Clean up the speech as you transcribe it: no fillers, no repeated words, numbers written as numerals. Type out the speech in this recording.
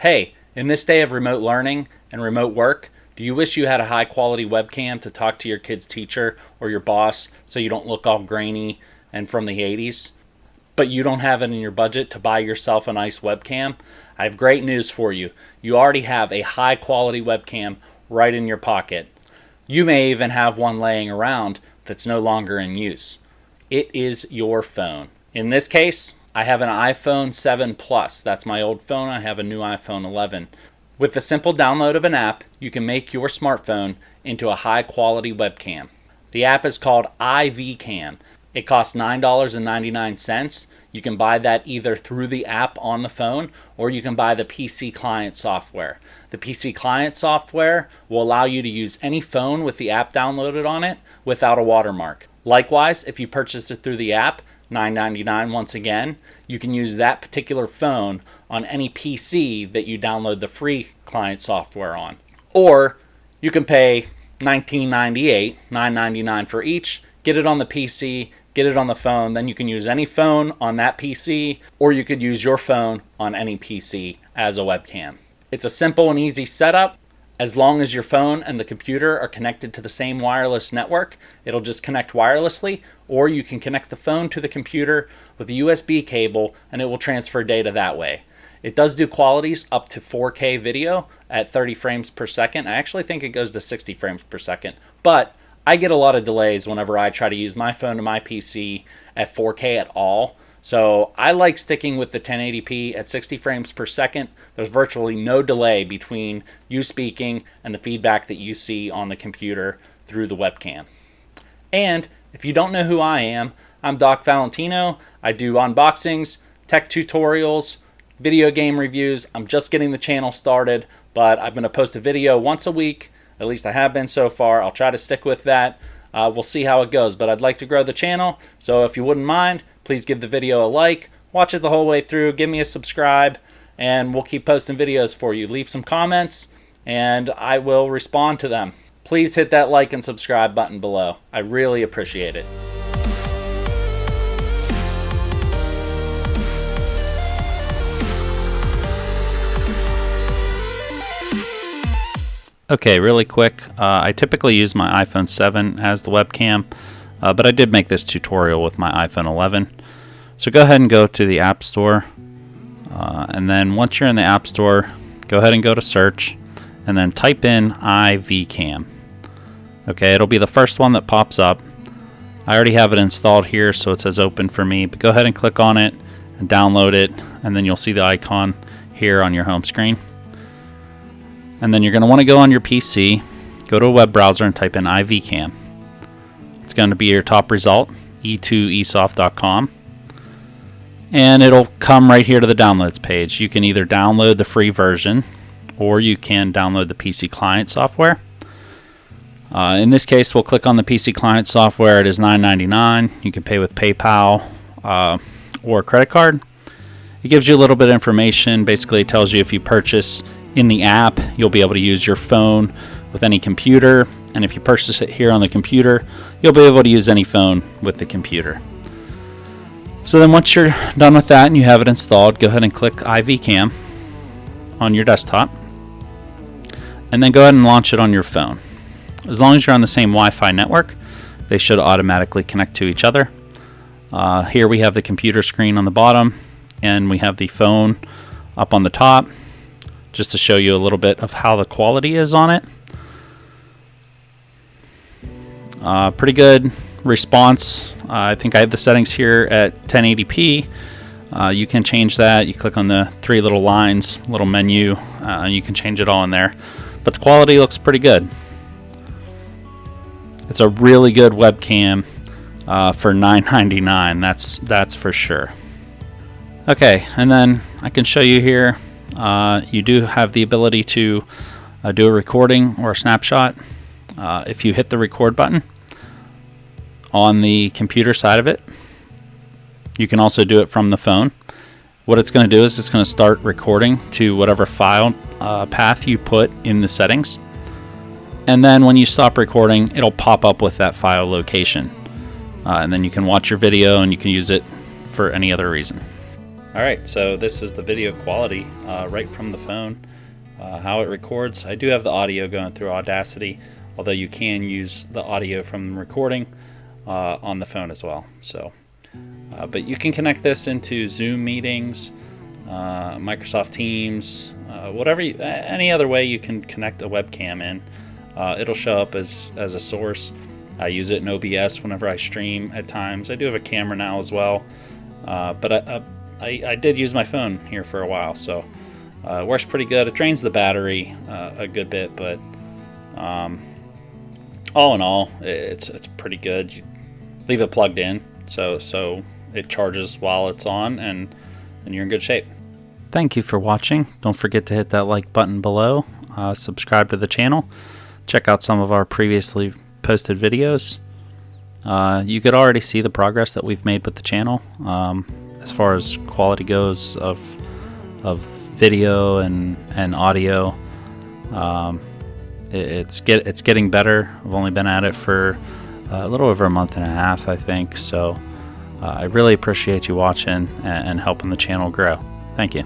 Hey, in this day of remote learning and remote work, do you wish you had a high quality webcam to talk to your kid's teacher or your boss so you don't look all grainy and from the 80s? But you don't have it in your budget to buy yourself a nice webcam? I have great news for you. You already have a high quality webcam right in your pocket. You may even have one laying around that's no longer in use. It is your phone. In this case, I have an iPhone 7 Plus. That's my old phone. I have a new iPhone 11. With the simple download of an app, you can make your smartphone into a high quality webcam. The app is called iVcam. It costs $9.99. You can buy that either through the app on the phone or you can buy the PC client software. The PC client software will allow you to use any phone with the app downloaded on it without a watermark. Likewise, if you purchase it through the app, $9.99 once again, you can use that particular phone on any PC that you download the free client software on. Or you can pay $19.98, $9.99 for each, get it on the PC, get it on the phone, then you can use any phone on that PC, or you could use your phone on any PC as a webcam. It's a simple and easy setup. As long as your phone and the computer are connected to the same wireless network, it'll just connect wirelessly, or you can connect the phone to the computer with a USB cable and it will transfer data that way. It does do qualities up to 4K video at 30 frames per second. I actually think it goes to 60 frames per second, but I get a lot of delays whenever I try to use my phone to my PC at 4K at all. So I like sticking with the 1080p at 60 frames per second. There's virtually no delay between you speaking and the feedback that you see on the computer through the webcam. And if you don't know who I am, I'm DocValentino. I do unboxings, tech tutorials, video game reviews. I'm just getting the channel started, but I'm going to post a video once a week. At least I have been so far. I'll try to stick with that. We'll see how it goes, but I'd like to grow the channel. So if you wouldn't mind, please give the video a like, watch it the whole way through, give me a subscribe, and we'll keep posting videos for you. Leave some comments, and I will respond to them. Please hit that like and subscribe button below. I really appreciate it. Okay, really quick, I typically use my iPhone 7 as the webcam, but I did make this tutorial with my iPhone 11. So go ahead and go to the App Store, and then once you're in the App Store, go ahead and go to search, and then type in iVcam. Okay, it'll be the first one that pops up. I already have it installed here, so it says open for me, but go ahead and click on it and download it, and then you'll see the icon here on your home screen. And then you're going to want to go on your PC, go to a web browser and type in iVcam. It's going to be your top result, e2esoft.com. And it'll come right here to the downloads page. You can either download the free version or you can download the PC client software. In this case, we'll click on the PC client software. It is $9.99. You can pay with PayPal or credit card. It gives you a little bit of information. Basically, it tells you if you purchase in the app, you'll be able to use your phone with any computer, and if you purchase it here on the computer, you'll be able to use any phone with the computer. So then once you're done with that and you have it installed, go ahead and click iVcam on your desktop, and then go ahead and launch it on your phone. As long as you're on the same Wi-Fi network, they should automatically connect to each other. Here we have the computer screen on the bottom, and we have the phone up on the top, just to show you a little bit of how the quality is on it. Pretty good response. I think I have the settings here at 1080p. You can change that. You click on the three little lines, little menu, you can change it all in there. But the quality looks pretty good. It's a really good webcam for $9.99. That's for sure. Okay, and then I can show you here. You do have the ability to do a recording or a snapshot. If you hit the record button on the computer side of it, you can also do it from the phone. What it's going to do is it's going to start recording to whatever file path you put in the settings. And then when you stop recording, it'll pop up with that file location. And then you can watch your video and you can use it for any other reason. Alright, so this is the video quality right from the phone, how it records. I do have the audio going through Audacity, although you can use the audio from the recording on the phone as well. So, but you can connect this into Zoom meetings, Microsoft Teams, any other way you can connect a webcam in. It'll show up as a source. I use it in OBS whenever I stream at times. I do have a camera now as well, but I did use my phone here for a while, so it works pretty good. It drains the battery a good bit, but all in all, it's pretty good. You leave it plugged in, so it charges while it's on, and you're in good shape. Thank you for watching. Don't forget to hit that like button below. Subscribe to the channel. Check out some of our previously posted videos. You could already see the progress that we've made with the channel. As far as quality goes of video and audio, it's getting better. I've only been at it for a little over a month and a half, I think. So I really appreciate you watching and helping the channel grow. Thank you.